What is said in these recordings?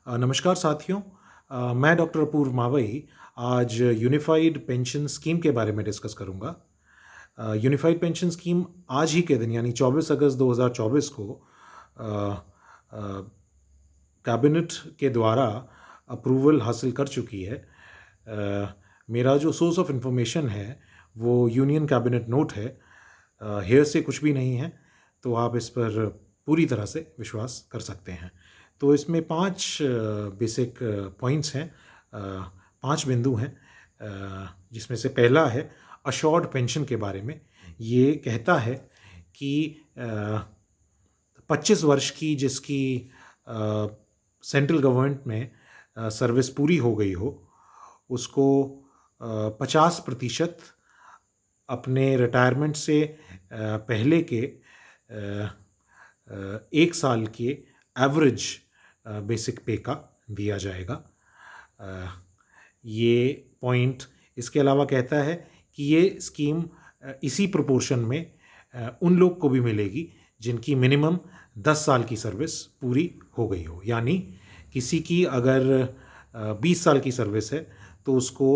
नमस्कार साथियों। मैं डॉक्टर अपूर्व मावई आज यूनिफाइड पेंशन स्कीम के बारे में डिस्कस करूंगा। यूनिफाइड पेंशन स्कीम आज ही के दिन यानी 24 अगस्त 2024 को कैबिनेट के द्वारा अप्रूवल हासिल कर चुकी है। मेरा जो सोर्स ऑफ इंफॉर्मेशन है वो यूनियन कैबिनेट नोट है। हेयर से कुछ भी नहीं है, तो आप इस पर पूरी तरह से विश्वास कर सकते हैं। तो इसमें 5 बेसिक पॉइंट्स हैं, 5 बिंदु हैं, जिसमें से पहला है अशोर्ड पेंशन के बारे में। ये कहता है कि 25 वर्ष की जिसकी सेंट्रल गवर्नमेंट में सर्विस पूरी हो गई हो, उसको 50% अपने रिटायरमेंट से पहले के 1 साल के एवरेज बेसिक पे का दिया जाएगा। ये पॉइंट इसके अलावा कहता है कि ये स्कीम इसी प्रोपोर्शन में उन लोग को भी मिलेगी जिनकी मिनिमम 10 साल की सर्विस पूरी हो गई हो। यानी किसी की अगर 20 साल की सर्विस है तो उसको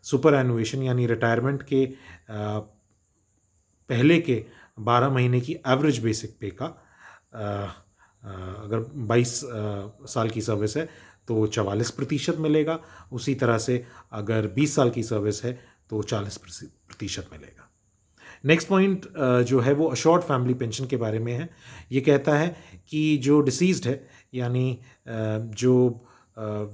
सुपर एनुएशन यानी रिटायरमेंट के पहले के 12 महीने की एवरेज बेसिक पे का अगर 22 साल की सर्विस है तो 44% मिलेगा। उसी तरह से अगर 20 साल की सर्विस है तो 40% मिलेगा। नेक्स्ट पॉइंट जो है वो अशोर्ड फैमिली पेंशन के बारे में है। ये कहता है कि जो डिसीज्ड है यानी जो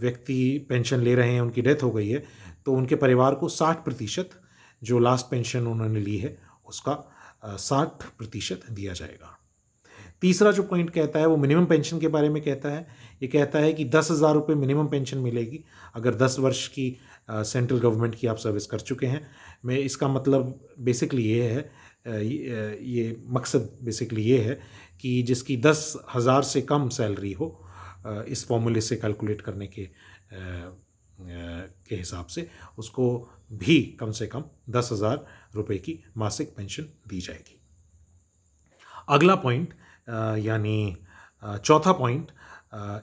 व्यक्ति पेंशन ले रहे हैं उनकी डेथ हो गई है, तो उनके परिवार को 60% जो लास्ट पेंशन उन्होंने ली है उसका 60% दिया जाएगा। तीसरा जो पॉइंट कहता है वो मिनिमम पेंशन के बारे में कहता है। ये कहता है कि 10,000 रुपये मिनिमम पेंशन मिलेगी अगर 10 वर्ष की सेंट्रल गवर्नमेंट की आप सर्विस कर चुके हैं। मैं इसका मतलब बेसिकली ये है, ये मकसद बेसिकली ये है कि जिसकी 10,000 से कम सैलरी हो, इस फॉर्मूले से कैलकुलेट करने के हिसाब से उसको भी कम से कम 10,000 रुपये की मासिक पेंशन दी जाएगी। अगला पॉइंट यानी चौथा पॉइंट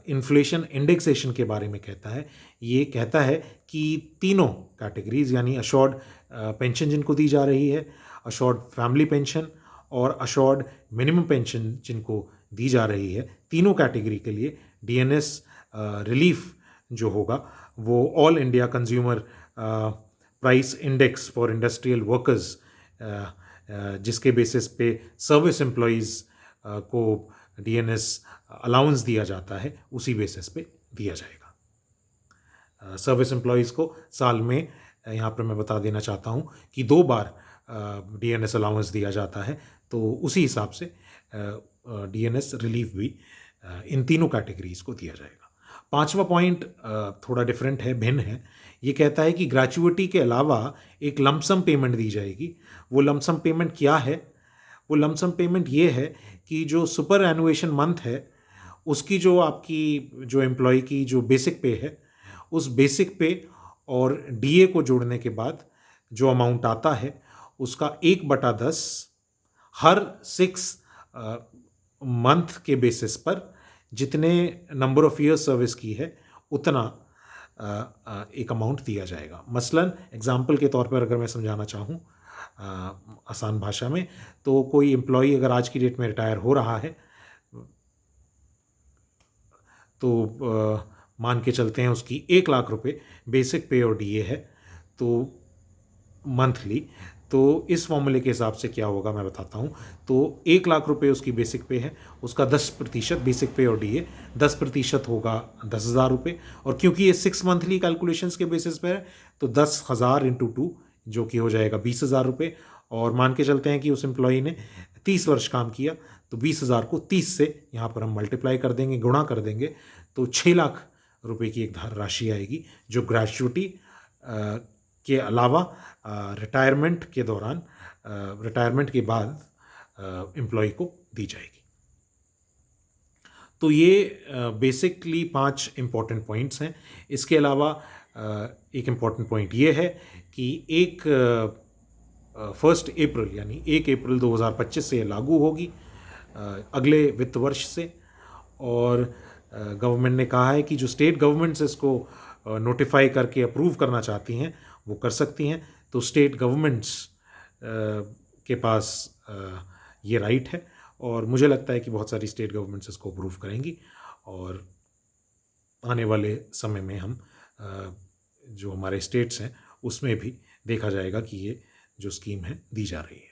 इन्फ्लेशन इंडेक्सेशन के बारे में कहता है। ये कहता है कि तीनों कैटेगरीज यानी अशोर्ड पेंशन जिनको दी जा रही है, अशोर्ड फैमिली पेंशन और अशोर्ड मिनिमम पेंशन जिनको दी जा रही है, तीनों कैटेगरी के लिए डीएनएस रिलीफ जो होगा वो all India consumer price index for industrial workers, जिसके बेसिस पे सर्विस एम्प्लॉयज़ को डीएनएस अलाउंस दिया जाता है, उसी बेसिस पे दिया जाएगा। सर्विस एम्प्लॉयज़ को साल में, यहाँ पर मैं बता देना चाहता हूँ कि 2 बार डीएनएस अलाउंस दिया जाता है, तो उसी हिसाब से डीएनएस रिलीफ भी इन तीनों कैटेगरीज़ को दिया जाएगा। 5वां पॉइंट थोड़ा डिफरेंट है, भिन्न है। ये कहता है कि ग्रेच्युइटी के अलावा एक लमसम पेमेंट दी जाएगी। वो लमसम पेमेंट क्या है? वो लमसम पेमेंट ये है कि जो सुपर एनुएशन मंथ है उसकी जो आपकी जो एम्प्लॉय की जो बेसिक पे है, उस बेसिक पे और डीए को जोड़ने के बाद जो अमाउंट आता है उसका 1/10 हर 6 मंथ के बेसिस पर जितने नंबर ऑफ ईयर सर्विस की है उतना एक अमाउंट दिया जाएगा। मसलन एग्जाम्पल के तौर पर अगर मैं समझाना चाहूँ आसान भाषा में, तो कोई एम्प्लॉई अगर आज की डेट में रिटायर हो रहा है तो मान के चलते हैं उसकी 1 लाख रुपए बेसिक पे और डीए है तो मंथली, तो इस फॉर्मूले के हिसाब से क्या होगा मैं बताता हूँ। तो 1 लाख रुपए उसकी बेसिक पे है, उसका 10% बेसिक पे और डीए 10% होगा 10,000 रुपये। और क्योंकि ये 6 मंथली कैलकुलेशंस के बेसिस पे है तो 10,000 इंटू 2 जो कि हो जाएगा 20,000 रुपये। और मान के चलते हैं कि उस एम्प्लॉई ने 30 वर्ष काम किया तो 20,000 को 30 से यहाँ पर हम मल्टीप्लाई कर देंगे, गुणा कर देंगे, तो 6 लाख रुपए की एक राशि आएगी जो ग्रेच्युइटी के अलावा रिटायरमेंट के दौरान, रिटायरमेंट के बाद एम्प्लॉय को दी जाएगी। तो ये बेसिकली 5 इम्पॉर्टेंट पॉइंट्स हैं। इसके अलावा एक इम्पॉर्टेंट पॉइंट ये है कि 1 अप्रैल यानी 1 अप्रैल 2025 से लागू होगी, अगले वित्त वर्ष से। और गवर्नमेंट ने कहा है कि जो स्टेट गवर्नमेंट्स इसको नोटिफाई करके अप्रूव करना चाहती हैं वो कर सकती हैं। तो स्टेट गवर्नमेंट्स के पास ये राइट है और मुझे लगता है कि बहुत सारी स्टेट गवर्नमेंट्स इसको अप्रूव करेंगी और आने वाले समय में हम जो हमारे स्टेट्स हैं उसमें भी देखा जाएगा कि ये जो स्कीम है दी जा रही है।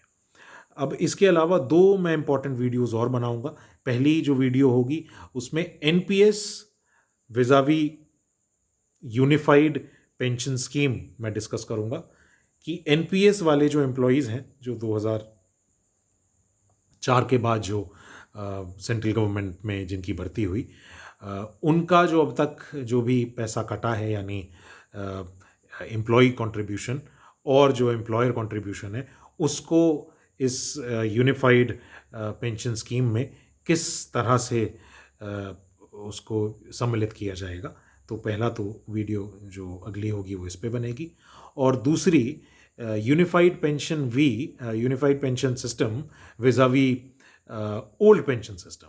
अब इसके अलावा 2 मैं इम्पॉर्टेंट वीडियोज़ और बनाऊंगा। पहली जो वीडियो होगी उसमें NPS vis-à-vis unified pension scheme मैं डिस्कस करूंगा कि एनपीएस वाले जो एम्प्लॉयज़ हैं जो 2004 के बाद जो सेंट्रल गवर्नमेंट में जिनकी भर्ती हुई, उनका जो अब तक जो भी पैसा कटा है यानी एम्प्लॉय कंट्रीब्यूशन और जो एम्प्लॉयर कंट्रीब्यूशन है उसको इस यूनिफाइड पेंशन स्कीम में किस तरह से उसको सम्मिलित किया जाएगा। तो पहला तो वीडियो जो अगली होगी वो इस पे बनेगी और दूसरी unified pension system vis-a-vis old pension system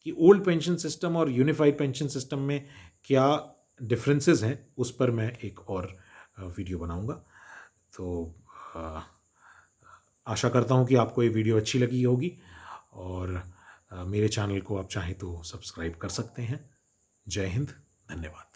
कि ओल्ड पेंशन सिस्टम और यूनिफाइड पेंशन सिस्टम में क्या डिफरेंसेस हैं उस पर मैं एक और वीडियो बनाऊंगा। तो आशा करता हूं कि आपको ये वीडियो अच्छी लगी होगी और मेरे चैनल को आप चाहें तो सब्सक्राइब कर सकते हैं। जय हिंद, धन्यवाद।